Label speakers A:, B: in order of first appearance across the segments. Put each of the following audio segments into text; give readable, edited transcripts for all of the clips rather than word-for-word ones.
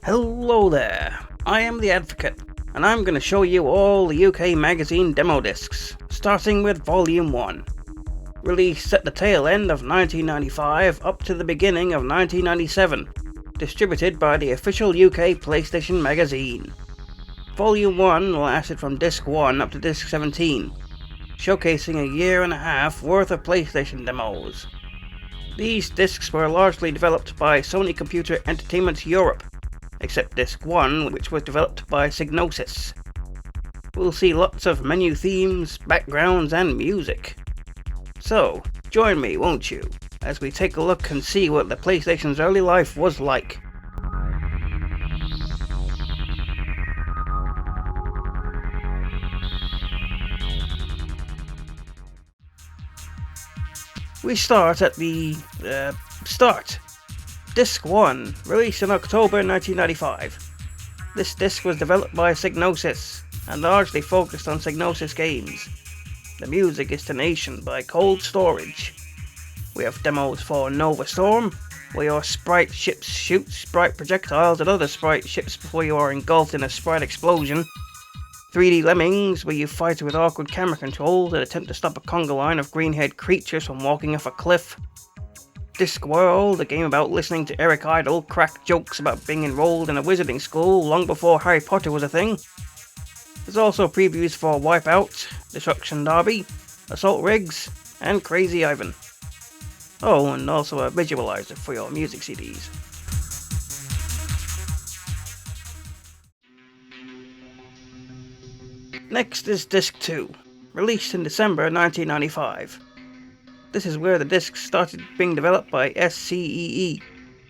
A: Hello there, I am the Advocate, and I'm going to show you all the UK magazine demo discs, starting with Volume 1. Released at the tail end of 1995 up to the beginning of 1997, distributed by the official UK PlayStation magazine. Volume 1 lasted from Disc 1 up to Disc 17, showcasing a year and a half worth of PlayStation demos. These discs were largely developed by Sony Computer Entertainment Europe, except Disc 1, which was developed by Psygnosis. We'll see lots of menu themes, backgrounds, and music. So, join me, won't you, as we take a look and see what the PlayStation's early life was like. We start at the start. Disc 1, released in October 1995. This disc was developed by Psygnosis, and largely focused on Psygnosis games. The music is Nation by Cold Storage. We have demos for Nova Storm, where your sprite ships shoot sprite projectiles at other sprite ships before you are engulfed in a sprite explosion. 3D Lemmings, where you fight with awkward camera controls and attempt to stop a conga line of green-haired creatures from walking off a cliff. Discworld, a game about listening to Eric Idle crack jokes about being enrolled in a wizarding school long before Harry Potter was a thing. There's also previews for Wipeout, Destruction Derby, Assault Rigs, and Crazy Ivan. Oh, and also a visualizer for your music CDs. Next is Disc 2, released in December 1995. This is where the discs started being developed by SCEE,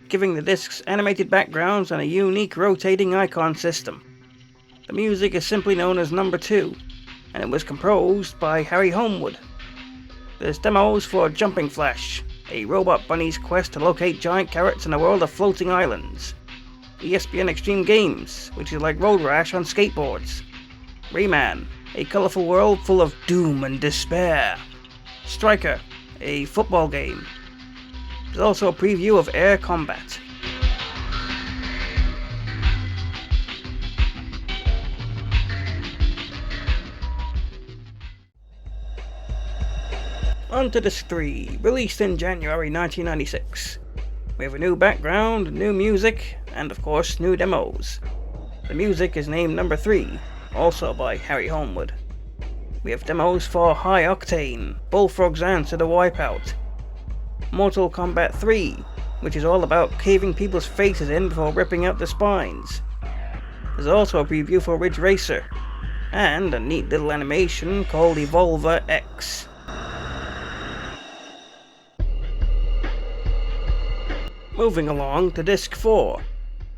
A: giving the discs animated backgrounds and a unique rotating icon system. The music is simply known as Number 2, and it was composed by Harry Homewood. There's demos for Jumping Flash, a robot bunny's quest to locate giant carrots in a world of floating islands. ESPN Extreme Games, which is like Road Rash on skateboards. Rayman, a colourful world full of doom and despair. Striker, a football game. There's also a preview of Air Combat. On to Disc 3, released in January 1996. We have a new background, new music, and of course new demos. The music is named Number 3, also by Harry Homewood. We have demos for High Octane, Bullfrog's Answer to Wipeout, Mortal Kombat 3, which is all about caving people's faces in before ripping out their spines. There's also a preview for Ridge Racer, and a neat little animation called Evolver X. Moving along to Disc 4,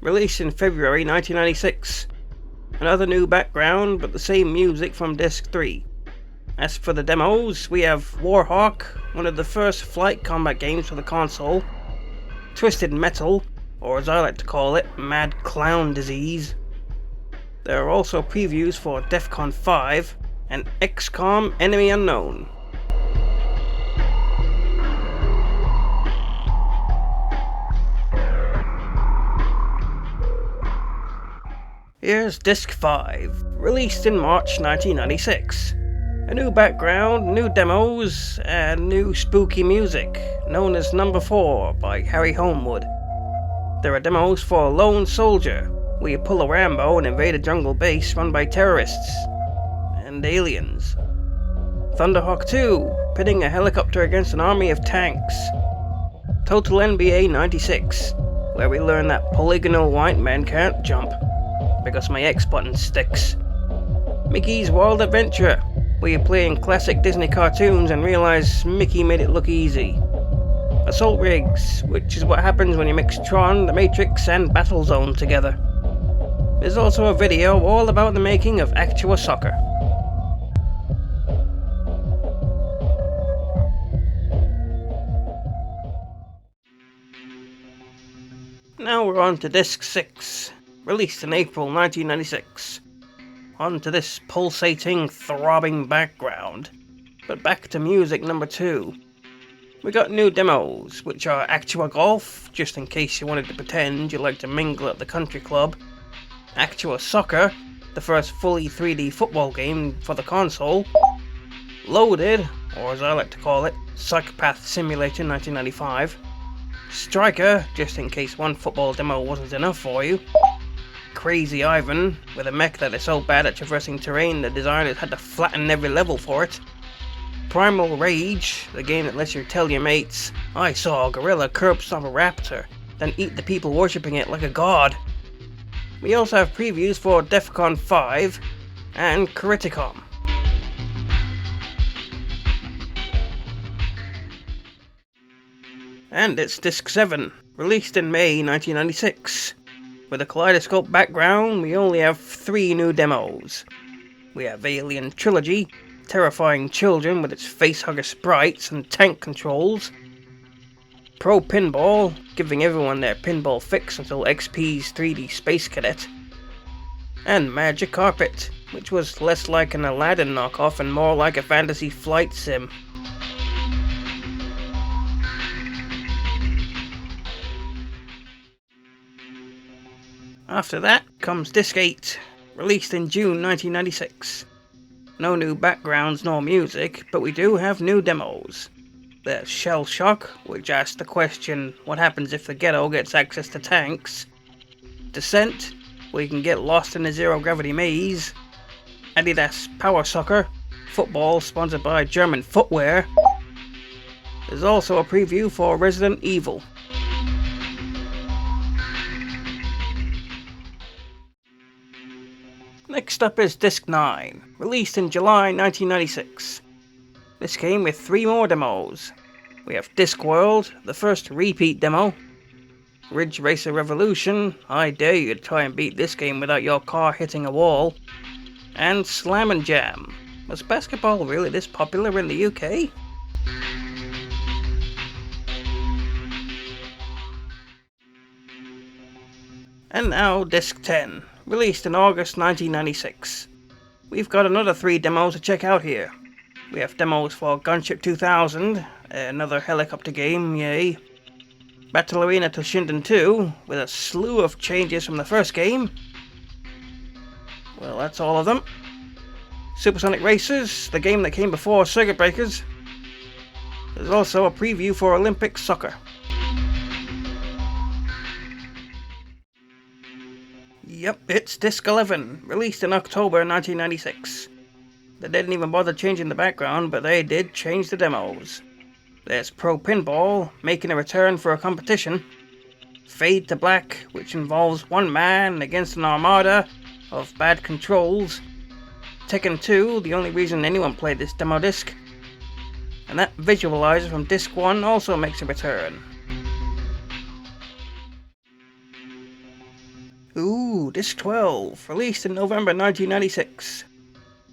A: released in February 1996. Another new background, but the same music from Disc 3. As for the demos, we have Warhawk, one of the first flight combat games for the console, Twisted Metal, or as I like to call it, Mad Clown Disease. There are also previews for Defcon 5 and XCOM Enemy Unknown. Here's Disc 5, released in March 1996. A new background, new demos, and new spooky music, known as Number 4 by Harry Homewood. There are demos for Lone Soldier, where you pull a Rambo and invade a jungle base run by terrorists and aliens. Thunderhawk 2, pitting a helicopter against an army of tanks. Total NBA 96, where we learn that polygonal white men can't jump, because my X button sticks. Mickey's Wild Adventure, where you're playing classic Disney cartoons and realize Mickey made it look easy. Assault Rigs, which is what happens when you mix Tron, The Matrix, and Battlezone together. There's also a video all about the making of Actua Soccer. Now we're on to Disc 6, released in April 1996. On to this pulsating, throbbing background. But back to music Number 2. We got new demos, which are Actua Golf, just in case you wanted to pretend you like to mingle at the country club, Actua Soccer, the first fully 3D football game for the console, Loaded, or as I like to call it, Psychopath Simulator 1995, Striker, just in case one football demo wasn't enough for you, Crazy Ivan, with a mech that is so bad at traversing terrain the designers had to flatten every level for it, Primal Rage, the game that lets you tell your mates, I saw a gorilla curb stomp a raptor, then eat the people worshipping it like a god. We also have previews for Defcon 5 and Criticom. And it's Disc 7, released in May 1996. With a kaleidoscope background, we only have 3 new demos. We have Alien Trilogy, terrifying children with its facehugger sprites and tank controls, Pro Pinball, giving everyone their pinball fix until XP's 3D Space Cadet, and Magic Carpet, which was less like an Aladdin knockoff and more like a fantasy flight sim. After that comes Disc 8, released in June 1996. No new backgrounds nor music, but we do have new demos. There's Shell Shock, which asks the question, what happens if the ghetto gets access to tanks? Descent, where you can get lost in a zero-gravity maze. Adidas Power Soccer, football sponsored by German footwear. There's also a preview for Resident Evil. Next up is Disc 9, released in July 1996. This came with 3 more demos. We have Discworld, the first repeat demo, Ridge Racer Revolution, I dare you to try and beat this game without your car hitting a wall, and Slam and Jam. Was basketball really this popular in the UK? And now Disc 10, released in August 1996. We've got another 3 demos to check out here. We have demos for Gunship 2000, another helicopter game, yay. Battle Arena Toshinden 2, with a slew of changes from the first game. Well, that's all of them. Supersonic Racers, the game that came before Circuit Breakers. There's also a preview for Olympic Soccer. Yep, it's Disc 11, released in October 1996. They didn't even bother changing the background, but they did change the demos. There's Pro Pinball, making a return for a competition. Fade to Black, which involves one man against an armada of bad controls. Tekken 2, the only reason anyone played this demo disc. And that visualizer from Disc 1 also makes a return. Ooh, Disc 12, released in November 1996.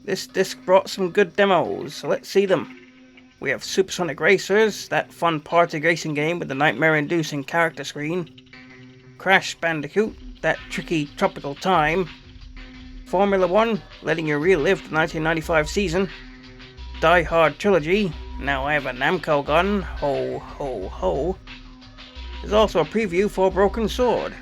A: This disc brought some good demos, so let's see them. We have Supersonic Racers, that fun party racing game with the nightmare-inducing character screen. Crash Bandicoot, that tricky tropical time. Formula 1, letting you relive the 1995 season. Die Hard Trilogy, now I have a Namco gun, ho ho ho. There's also a preview for Broken Sword.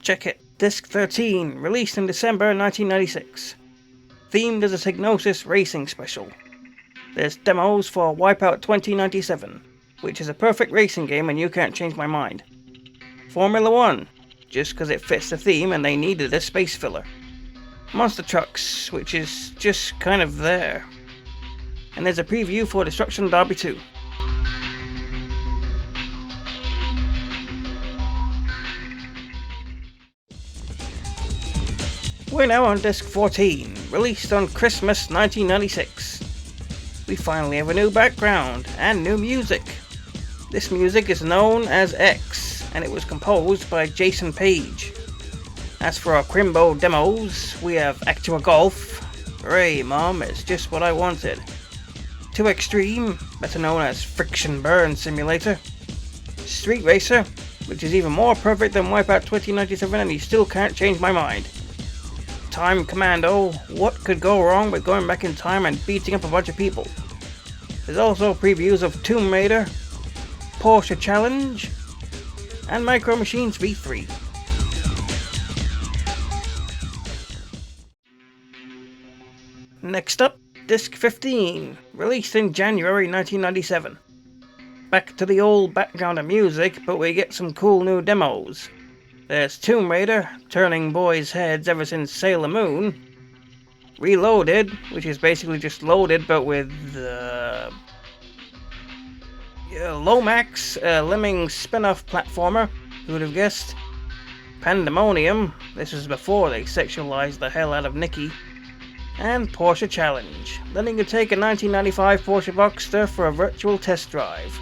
A: Check it, Disc 13, released in December 1996. Themed as a Psygnosis Racing Special. There's demos for Wipeout 2097, which is a perfect racing game and you can't change my mind. Formula 1, just because it fits the theme and they needed a space filler. Monster Trucks, which is just kind of there. And there's a preview for Destruction Derby 2. We're now on Disc 14, released on Christmas 1996. We finally have a new background and new music. This music is known as X, and it was composed by Jason Page. As for our Crimbo demos, we have Actua Golf. Hooray, Mom, it's just what I wanted. 2 Extreme, better known as Friction Burn Simulator. Street Racer, which is even more perfect than Wipeout 2097 and you still can't change my mind. Time Commando. What could go wrong with going back in time and beating up a bunch of people? There's also previews of Tomb Raider, Porsche Challenge, and Micro Machines V3. Next up, Disc 15, released in January 1997. Back to the old background of music, but we get some cool new demos. There's Tomb Raider, turning boys' heads ever since Sailor Moon. Reloaded, which is basically just loaded but with Lomax, Lemming spin-off platformer, who would have guessed. Pandemonium, this was before they sexualized the hell out of Nikki. And Porsche Challenge, letting you take a 1995 Porsche Boxster for a virtual test drive.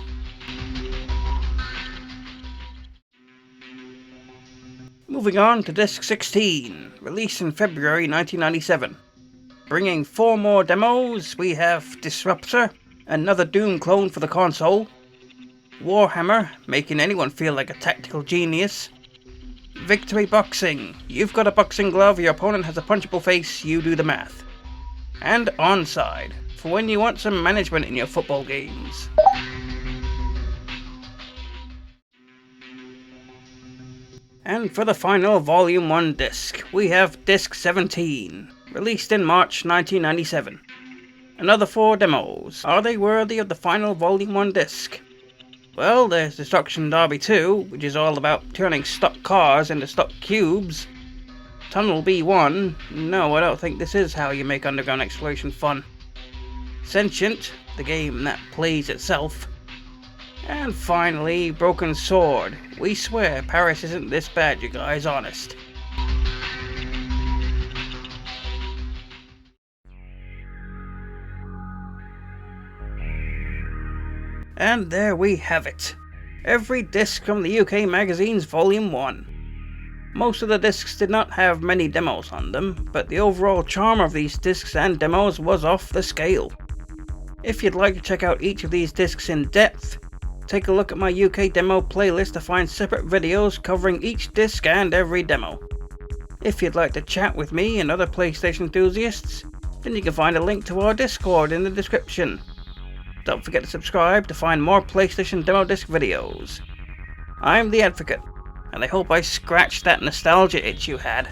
A: Moving on to Disc 16, released in February 1997. Bringing 4 more demos, we have Disruptor, another Doom clone for the console. Warhammer, making anyone feel like a tactical genius. Victory Boxing, you've got a boxing glove, your opponent has a punchable face, you do the math. And Onside, for when you want some management in your football games. And for the final Volume 1 disc, we have Disc 17, released in March 1997. Another 4 demos. Are they worthy of the final Volume 1 disc? Well, there's Destruction Derby 2, which is all about turning stock cars into stock cubes. Tunnel B1, no, I don't think this is how you make underground exploration fun. Sentient, the game that plays itself. And finally, Broken Sword. We swear Paris isn't this bad, you guys, honest. And there we have it. Every disc from the UK magazine's Volume 1. Most of the discs did not have many demos on them, but the overall charm of these discs and demos was off the scale. If you'd like to check out each of these discs in depth, take a look at my UK demo playlist to find separate videos covering each disc and every demo. If you'd like to chat with me and other PlayStation enthusiasts, then you can find a link to our Discord in the description. Don't forget to subscribe to find more PlayStation Demo Disc videos. I'm the Advocate, and I hope I scratched that nostalgia itch you had.